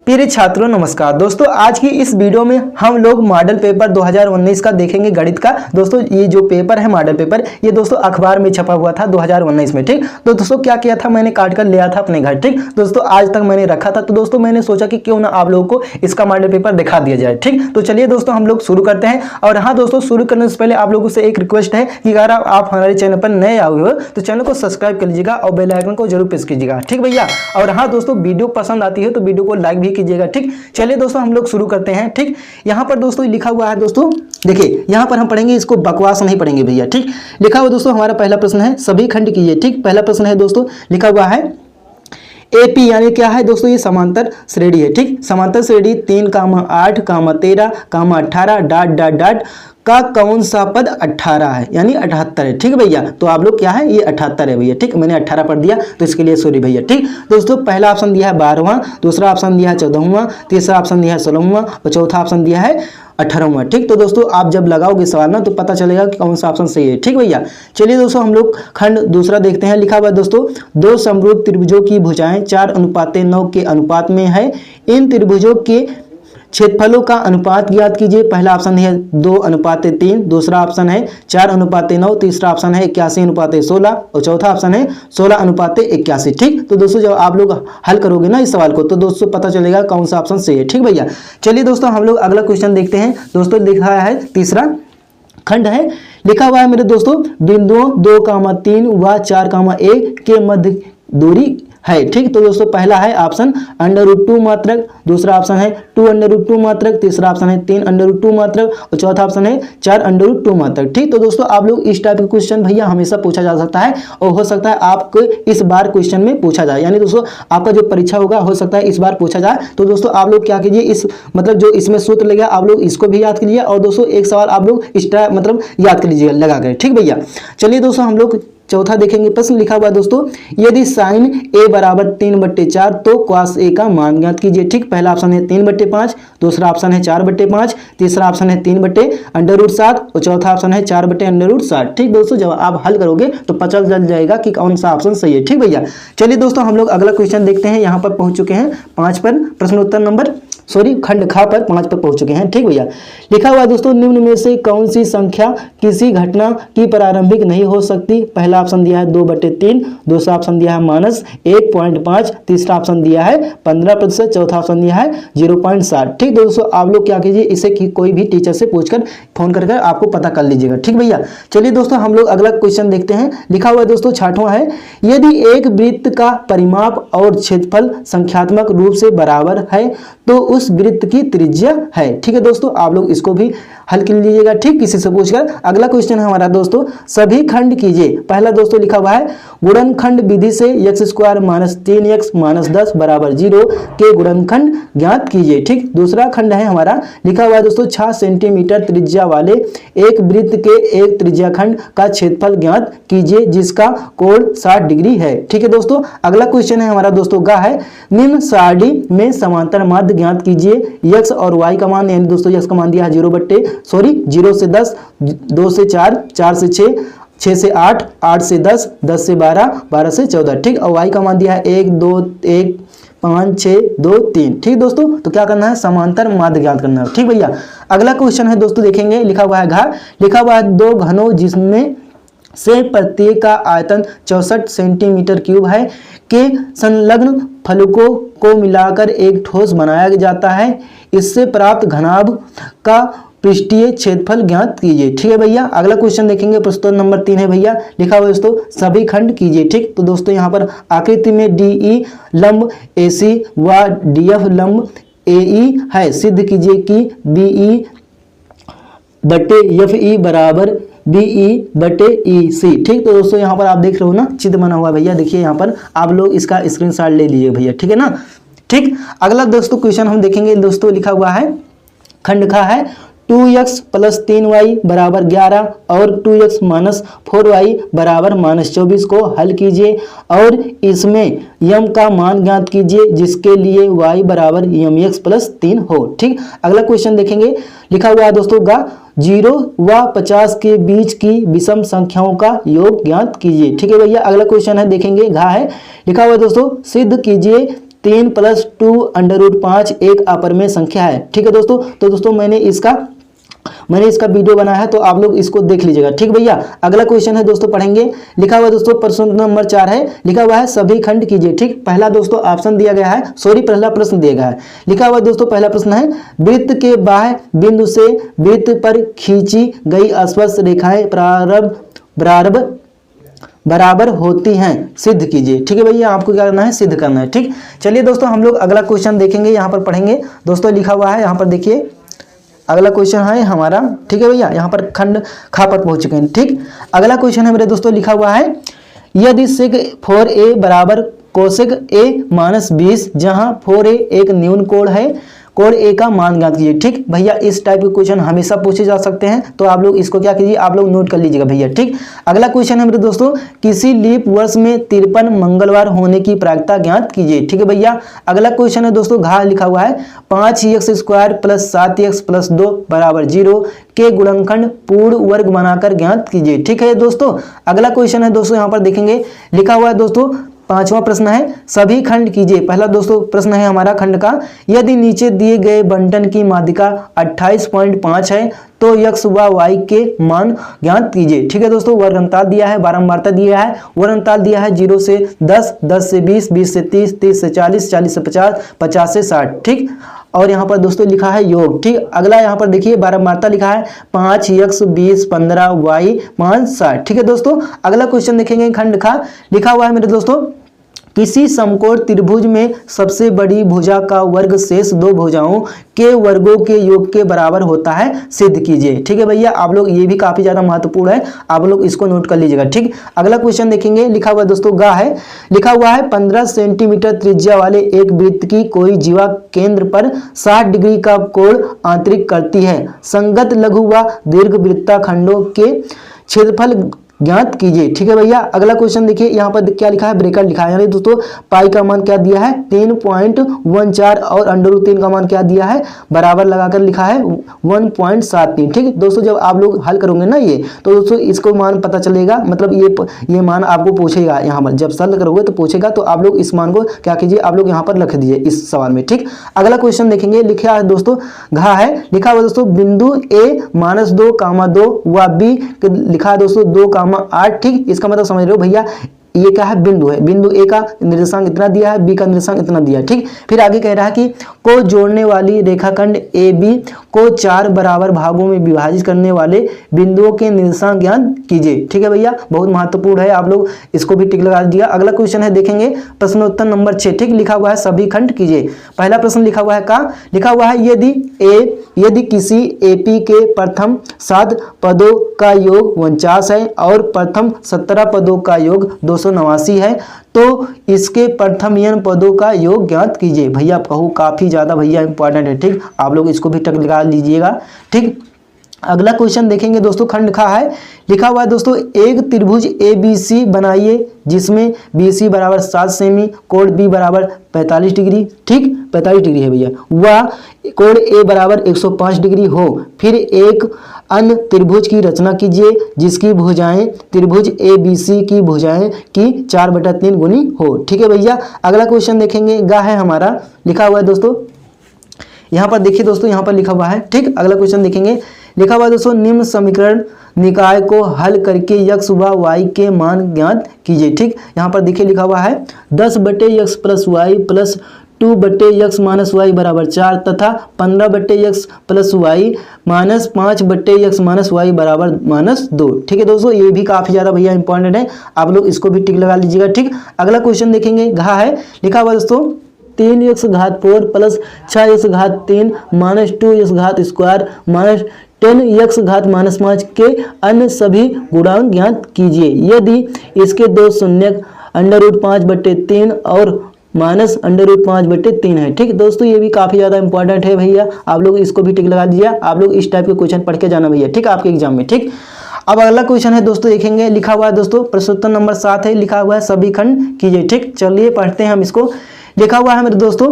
प्रिय छात्रों नमस्कार। दोस्तों आज की इस वीडियो में हम लोग मॉडल पेपर 2019 का देखेंगे गणित का। दोस्तों ये जो पेपर है मॉडल पेपर, ये दोस्तों अखबार में छपा हुआ था 2019 में। ठीक, तो दोस्तों क्या किया था, मैंने काट कर लिया था अपने घर। ठीक दोस्तों, आज तक मैंने रखा था, तो दोस्तों मैंने सोचा कि क्यों ना आप लोगों को इसका मॉडल पेपर दिखा दिया जाए। ठीक, तो चलिए दोस्तों हम लोग शुरू करते हैं। और हाँ दोस्तों, शुरू करने से पहले आप लोगों से एक रिक्वेस्ट है कि अगर आप हमारे चैनल पर नए आए हो तो चैनल को सब्सक्राइब कर लीजिएगा और बेल आइकन को जरूर प्रेस कीजिएगा। ठीक भैया, और हाँ दोस्तों, वीडियो पसंद आती है तो वीडियो को लाइक भी कीजिएगा। ठीक, चलिए दोस्तों हम लोग शुरू करते हैं। ठीक, यहाँ पर दोस्तों लिखा हुआ है, दोस्तों देखिए यहाँ पर हम पढ़ेंगे, इसको बकवास नहीं पढ़ेंगे भैया। ठीक, लिखा हुआ दोस्तों हमारा पहला प्रश्न है, सभी खंड कीजिए। ठीक, पहला प्रश्न है दोस्तों, लिखा हुआ है एपी यानी क्या है दोस्तों, ये समांतर श्रेणी है। ठीक, समांतर श्रेणी 3,8, 13, 18 डॉट डॉट डॉट का कौन सा पद 18 है, यानी 78 है। ठीक भैया, तो आप लोग क्या है, ये 78 है भैया। ठीक, मैंने 18 पढ़ दिया तो इसके लिए सॉरी भैया। ठीक दोस्तों, पहला ऑप्शन दिया है 12वां, दूसरा ऑप्शन दिया है 14वां, तीसरा ऑप्शन दिया है 16वां और चौथा ऑप्शन दिया है 18वां। ठीक, तो दोस्तों आप जब लगाओगे सवाल ना तो पता चलेगा कि कौन सा ऑप्शन सही है। ठीक भैया, चलिए दोस्तों हम लोग खंड दूसरा देखते हैं। लिखा हुआ है दोस्तों, दो समरूप त्रिभुजों की भुजाएं 4:9 के अनुपात में है, इन त्रिभुजों के क्षेत्रफलों का अनुपात ज्ञात कीजिए। पहला ऑप्शन है 2:3, दूसरा ऑप्शन है 4:9, तीसरा ऑप्शन है 81:16 और चौथा ऑप्शन है 16:81। ठीक, तो दोस्तों जब आप लोग हल करोगे ना इस सवाल को तो दोस्तों पता चलेगा कौन सा ऑप्शन सही है। ठीक भैया, चलिए दोस्तों हम लोग अगला क्वेश्चन देखते हैं। दोस्तों लिखा है तीसरा खंड है, लिखा हुआ है मेरे दोस्तों, बिंदुओं 2,3 व 4,1 के मध्य दूरी है। ठीक, तो दोस्तों पहला है ऑप्शन √2 मात्रक, दूसरा ऑप्शन है 2√2 मात्रक, तीसरा ऑप्शन है 3√2 मात्रक और चौथा ऑप्शन है 4√2 मात्रक। ठीक, तो दोस्तों आप लोग इस टाइप के क्वेश्चन भैया हमेशा पूछा जा सकता है और हो सकता है आपको इस बार क्वेश्चन में पूछा जाए, यानी दोस्तों आपका जो परीक्षा होगा हो सकता है इस बार पूछा जाए। तो दोस्तों आप लोग क्या कीजिए, इस मतलब जो इसमें सूत्र लगेगा आप लोग इसको भी याद कीजिए और दोस्तों एक सवाल आप लोग इस टाइप मतलब याद कर लीजिएगा लगा कर। ठीक भैया, चलिए दोस्तों हम लोग चौथा देखेंगे। प्रश्न लिखा हुआ है दोस्तों, यदि साइन ए बराबर 3/4 तो कॉस ए का मान ज्ञात कीजिए। ठीक, पहला ऑप्शन है 3/5, दूसरा ऑप्शन है 4/5, तीसरा ऑप्शन है 3/√7 और चौथा ऑप्शन है 4/√7। ठीक दोस्तों, जब आप हल करोगे तो पता चल जाएगा कि कौन सा ऑप्शन सही है। ठीक भैया, चलिए दोस्तों हम लोग अगला क्वेश्चन देखते हैं। यहाँ पर पहुंच चुके हैं 5 पर, प्रश्नोत्तर नंबर खंड खा पर 5 पर पहुंच चुके हैं। ठीक भैया, लिखा हुआ दोस्तों, निम्न में से कौन सी संख्या किसी घटना की प्रारंभिक नहीं हो सकती। पहला ऑप्शन दिया है 2/3, दूसरा ऑप्शन दिया है -1.5, तीसरा ऑप्शन दिया है 15%, चौथा ऑप्शन दिया है 0.7। ठीक दोस्तों, आप लोग क्या कीजिए, इसे कि कोई भी टीचर से पूछकर फोन कर आपको पता कर लीजिएगा। ठीक भैया, चलिए दोस्तों हम लोग अगला क्वेश्चन देखते हैं। लिखा हुआ दोस्तों 6वां है, यदि एक वृत्त का परिमाप और क्षेत्रफल संख्यात्मक रूप से बराबर है तो उस वृत्त की त्रिज्या है। ठीक है दोस्तों, आप लोग इसको भी हल कर लीजिएगा। ठीक, किसी से पूछकर। अगला क्वेश्चन है हमारा दोस्तों, सभी खंड कीजिए। पहला दोस्तों लिखा हुआ है, गुणनखंड विधि से x² - 3x - 10 = 0 के गुणनखंड ज्ञात कीजिए। ठीक, दूसरा खंड है हमारा, लिखा हुआ है दोस्तों 6 सेंटीमीटर त्रिज्या वाले एक वृत्त के एक त्रिज्याखंड का क्षेत्रफल ज्ञात कीजिए जिसका कोण 60 डिग्री है। ठीक है दोस्तों, अगला क्वेश्चन है हमारा दोस्तों गा है, निम्न सारणी में समांतर माध्य ज्ञात कीजिए। x और y का मान, यानी दोस्तों x का मान दिया है 0 से 10, 2 से 4, 4 से 6, 6 से 8, 8 से 10, 10 से 12, 12 से 14। ठीक, और y का मान दिया है 1, 2, 1, 5, 6, 2, 3। ठीक दोस्तों, तो क्या करना है, समांतर माध्य ज्ञात करना है। ठीक भैया, अगला क्वेश्चन है दोस्तों देखेंगे। लिखा हुआ है घ, लिखा हुआ है 2 घनों जिसमें से प्रत्येक का आयतन 64 सेंटीमीटर क्यूब है के संलग्न फलकों को मिलाकर एक ठोस बनाया जाता है, इससे प्राप्त घनाभ का पृष्ठीय क्षेत्रफल ज्ञात कीजिए। ठीक है भैया, अगला क्वेश्चन देखेंगे। प्रश्न नंबर 3 है भैया, लिखा हुआ दोस्तों सभी खंड कीजिए। ठीक, तो दोस्तों यहाँ पर आकृति में DE लंब AC व DF लंब AE है, सिद्ध कीजिए कि BE/FE बराबर BE/EC। ठीक, तो दोस्तों यहाँ पर आप देख रहे हो ना, चित्र बना हुआ भैया, देखिए यहाँ पर आप लोग इसका स्क्रीनशॉट ले लीजिए भैया। ठीक है ना। ठीक, अगला दोस्तों क्वेश्चन हम देखेंगे। दोस्तों लिखा हुआ है खंड खा है, 2x + 3y = 11 और 2x - 4y = -24 को हल कीजिए और इसमें यम का मान ज्ञात कीजिए जिसके लिए y = mx + 3 हो। ठीक, अगला क्वेश्चन देखेंगे। लिखा हुआ है दोस्तों गा, 0 व 50 के बीच की विषम संख्याओं का योग ज्ञात कीजिए। ठीक है भैया, अगला क्वेश्चन है देखेंगे घा है, लिखा हुआ है दोस्तों, सिद्ध कीजिए 3 + 2 √5 एक अपरमेय संख्या है। ठीक है दोस्तों, तो दोस्तों मैंने इसका वीडियो बनाया है, तो आप लोग इसको देख लीजिएगा। ठीक भैया, अगला क्वेश्चन है दोस्तों, पढ़ेंगे। लिखा हुआ दोस्तों प्रश्न नंबर 4 है, लिखा हुआ है सभी खंड कीजिए। ठीक, पहला दोस्तों ऑप्शन दिया गया है, पहला प्रश्न दिया गया है। लिखा हुआ दोस्तों पहला प्रश्न है, वृत्त के बाह्य बिंदु से वृत्त पर खींची गई स्पर्श रेखाएं बराबर होती हैं, सिद्ध कीजिए। ठीक है भैया, आपको क्या करना है, सिद्ध करना है। ठीक, चलिए दोस्तों हम लोग अगला क्वेश्चन देखेंगे, यहाँ पर पढ़ेंगे। दोस्तों लिखा हुआ है यहाँ पर देखिए, अगला क्वेश्चन है हमारा। ठीक है भैया, यहाँ पर खंड खा पर पहुंच चुके हैं। ठीक, अगला क्वेश्चन है मेरे दोस्तों, लिखा हुआ है यदि सेक 4a बराबर कोसेक a - 20, जहां 4a एक न्यून कोण है, कोण ए का मान ज्ञात कीजिए। ठीक भैया, इस टाइप के क्वेश्चन हमेशा पूछे जा सकते हैं, तो आप लोग इसको क्या कीजिए, आप लोग नोट कर लीजिएगा भैया। ठीक, अगला क्वेश्चन है मेरे दोस्तों, किसी लीप वर्ष में 53 मंगलवार होने की प्रायिकता ज्ञात कीजिए। ठीक है भैया, अगला क्वेश्चन है दोस्तों, घ लिखा हुआ है 5x² + 7x + 2 = 0 के गुणनखंड पूर्ण वर्ग बनाकर ज्ञात कीजिए। ठीक है दोस्तों, अगला क्वेश्चन है दोस्तों, यहाँ पर देखेंगे। लिखा हुआ है दोस्तों, पांचवा प्रश्न है सभी खंड कीजिए। पहला दोस्तों प्रश्न है हमारा खंड का, यदि नीचे दिए गए बंटन की माध्यिका 28.5 है तो x व y के मान ज्ञात कीजिए। ठीक है दोस्तों, वर्ग अंतराल दिया है, बारंबारता दिया है, वर्ग अंतराल दिया है 0 से 10, 10 से 20, 20 से 30, 30 से 40, 40 से 50, 50 से 60। ठीक, और यहाँ पर दोस्तों लिखा है योग। ठीक, अगला यहाँ पर देखिए बारंबारता लिखा है 5x 20 15 y 5 60। ठीक है दोस्तों, अगला क्वेश्चन देखेंगे खंड खा। लिखा हुआ है मेरे दोस्तों, किसी समकोण त्रिभुज में सबसे बड़ी भुजा का वर्ग शेष दो भुजाओं के वर्गों के योग के बराबर होता है, सिद्ध कीजिए। ठीक है भैया, आप लोग ये भी काफी ज्यादा महत्वपूर्ण है, आप लोग इसको नोट कर लीजिएगा। ठीक, अगला क्वेश्चन देखेंगे। लिखा हुआ दोस्तों गा है, लिखा हुआ है 15 सेंटीमीटर त्रिज्या वाले एक वृत्त की कोई जीवा केंद्र पर 60 डिग्री का कोण आंतरिक करती है, संगत लघु व दीर्घ वृत्ताखंडों के क्षेत्रफल ज्ञात कीजिए। ठीक है भैया, अगला क्वेश्चन देखिए, यहाँ पर क्या लिखा है, ब्रेकेट लिखा है, यानी दोस्तों पाई का मान क्या दिया है 3.14 और √3 का मान क्या दिया है, बराबर लगाकर लिखा है 1.73। ठीक है दोस्तों, जब आप लोग हल करोगे ना ये, तो दोस्तों इसको मान पता चलेगा, मतलब ये मान आपको पूछेगा, यहाँ पर जब हल करोगे तो पूछेगा, तो आप लोग इस मान को क्या कीजिए, आप लोग यहाँ पर रख दीजिए इस सवाल में। ठीक, अगला क्वेश्चन देखेंगे। लिखा है दोस्तों घा है, लिखा हुआ दोस्तों बिंदु a -2, व b लिखा है दोस्तों 2,8। ठीक, इसका मतलब समझ रहे हो भैया, ये क्या है, बिंदु है, बिंदु ए का निर्देशांक इतना दिया है, बी का निर्देशांक इतना दिया है। ठीक, फिर आगे कह रहा है कि को जोड़ने वाली रेखाखंड ए बी को 4 बराबर भागों में विभाजित करने वाले बिंदुओं के निर्देशांक ज्ञात कीजिए। ठीक है भैया, बहुत महत्वपूर्ण है, आप लोग इसको भी टिक लगा दिया। अगला क्वेश्चन है देखेंगे, प्रश्नोत्तर नंबर 6। ठीक, लिखा हुआ है सभी खंड कीजिए। पहला प्रश्न लिखा हुआ है का, लिखा हुआ है यदि किसी एपी के प्रथम 7 पदों का योग 49 है और प्रथम 17 पदों का योग 289 है, तो इसके प्रथम n पदों का योग ज्ञात कीजिए। भैया कहूँ काफी ज्यादा भैया इंपॉर्टेंट है। ठीक, आप लोग इसको भी टक लगा लीजिएगा। ठीक, अगला क्वेश्चन देखेंगे दोस्तों, खंड खा है, लिखा हुआ है दोस्तों एक त्रिभुज ABC बनाइए जिसमें BC बराबर 7 सेमी, कोण B बराबर 45 डिग्री। ठीक, 45 डिग्री है भैया, वह कोण A बराबर 105 डिग्री हो। फिर एक अन्य त्रिभुज की रचना कीजिए जिसकी भुजाएं त्रिभुज ABC की भुजाएं की 4/3 गुनी हो। ठीक है भैया, अगला क्वेश्चन देखेंगे, गा है हमारा, लिखा हुआ है दोस्तों, यहाँ पर देखिए दोस्तों, यहाँ पर लिखा हुआ है। ठीक, अगला क्वेश्चन देखेंगे। लिखा हुआ है दोस्तों निम्न समीकरण निकाय को हल करके x व y के मान ज्ञात कीजिए। ठीक, यहाँ पर देखिए लिखा हुआ है 10/x + y + 2/x - y बराबर 4 तथा 15/x + y - 5/x - y बराबर -2। ठीक है दोस्तों, ये भी काफी ज्यादा भैया इंपॉर्टेंट है, आप लोग इसको भी टिक लगा लीजिएगा। ठीक, अगला क्वेश्चन देखेंगे, घा है, लिखा हुआ दोस्तों 3x4 + 6x3 - 2x² - 10x-5 के अन्य सभी गुणांक ज्ञात कीजिए यदि इसके दो शून्यक √5/3 और -√5/3 है। ठीक दोस्तों, ये भी काफी ज्यादा इंपॉर्टेंट है भैया, आप लोग इसको भी टिक लगा दीजिए। आप लोग इस टाइप के क्वेश्चन पढ़ के जाना भैया, ठीक, आपके एग्जाम में। ठीक, अब अगला क्वेश्चन है दोस्तों देखेंगे, लिखा हुआ है दोस्तों प्रश्नोत्तर नंबर 7 है, लिखा हुआ है सभी खंड कीजिए। ठीक, चलिए पढ़ते हैं हम इसको। लिखा हुआ है मेरे दोस्तों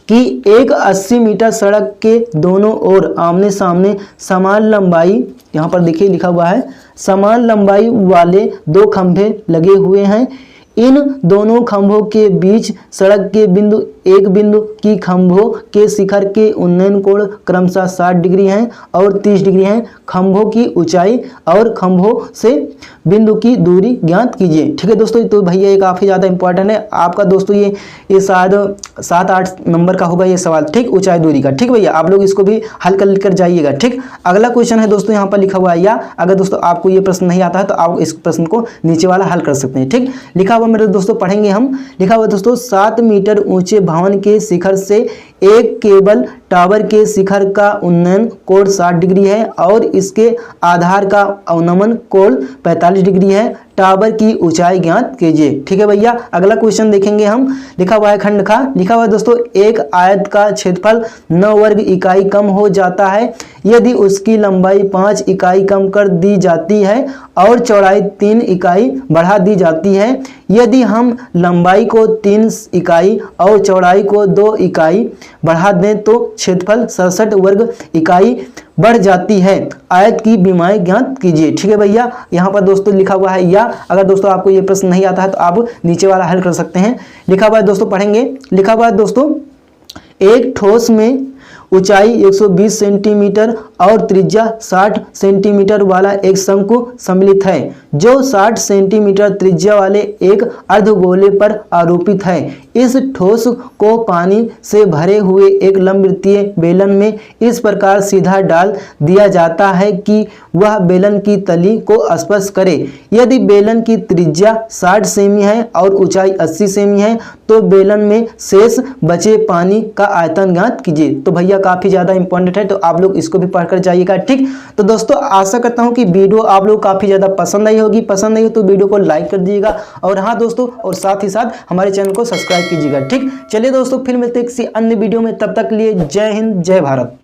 कि एक 80 मीटर सड़क के दोनों ओर आमने सामने समान लंबाई, यहाँ पर देखिए लिखा हुआ है समान लंबाई वाले 2 खंभे लगे हुए हैं। इन दोनों खंभों के बीच सड़क के बिंदु एक बिंदु की खंभों के शिखर के उन्नयन कोण क्रमशः 60 डिग्री हैं और 30 डिग्री हैं। खंभों की ऊंचाई और खंभों से बिंदु की दूरी ज्ञात कीजिए। ठीक है दोस्तों, तो भैया ये काफ़ी ज़्यादा इंपॉर्टेंट है आपका दोस्तों, ये शायद 7-8 नंबर का होगा ये सवाल। ठीक, ऊंचाई दूरी का। ठीक भैया, आप लोग इसको भी हल कर जाइएगा। ठीक, अगला क्वेश्चन है दोस्तों, यहाँ पर लिखा हुआ है, या अगर दोस्तों आपको ये प्रश्न नहीं आता है तो आप इस प्रश्न को नीचे वाला हल कर सकते हैं। ठीक, लिखा हुआ मेरे दोस्तों पढ़ेंगे हम। लिखा हुआ दोस्तों 7 मीटर ऊंचे भवन के शिखर से एक केबल टावर के शिखर का उन्नयन कोण 60 डिग्री है और इसके आधार का अवनमन कोण 45 डिग्री है। टावर की ऊंचाई ज्ञात कीजिए। ठीक है भैया, अगला क्वेश्चन देखेंगे हम। लिखा हुआ है खंड खा। लिखा हुआ है दोस्तों, एक आयत का क्षेत्रफल 9 वर्ग इकाई कम हो जाता है यदि उसकी लंबाई 5 इकाई कम कर दी जाती है और चौड़ाई 3 इकाई बढ़ा दी जाती है। यदि हम लंबाई को 3 इकाई और चौड़ाई को 2 इकाई बढ़ा दें तो क्षेत्रफल 67 वर्ग इकाई बढ़ जाती है। आयत की विमाएं ज्ञात कीजिए। ठीक है भैया, यहाँ पर दोस्तों लिखा हुआ है, या अगर दोस्तों आपको ये प्रश्न नहीं आता है तो आप नीचे वाला हल कर सकते हैं। लिखा हुआ है दोस्तों पढ़ेंगे। लिखा हुआ है दोस्तों, एक ठोस में ऊंचाई 120 सेंटीमीटर और त्रिज्या 60 सेंटीमीटर वाला एक शंकु सम्मिलित है जो 60 सेंटीमीटर त्रिज्या वाले एक अर्धगोले पर आरोपित है। इस ठोस को पानी से भरे हुए एक लंबवृत्तीय बेलन में इस प्रकार सीधा डाल दिया जाता है कि वह बेलन की तली को स्पर्श करे। यदि बेलन की त्रिज्या 60 सेमी है और ऊंचाई 80 सेमी है तो बेलन में शेष बचे पानी का आयतन ज्ञात कीजिए। तो भैया काफी ज्यादा इंपॉर्टेंट है, तो आप लोग इसको भी पढ़कर जाइएगा। ठीक, तो दोस्तों आशा करता हूं कि वीडियो आप लोग काफी ज्यादा पसंद आई होगी। पसंद आई हो तो वीडियो को लाइक कर दीजिएगा और हाँ दोस्तों, और साथ ही साथ हमारे चैनल को सब्सक्राइब कीजिएगा। ठीक, चलिए दोस्तों फिर मिलते हैं किसी अन्य वीडियो में, तब तक के लिए जय हिंद जय भारत।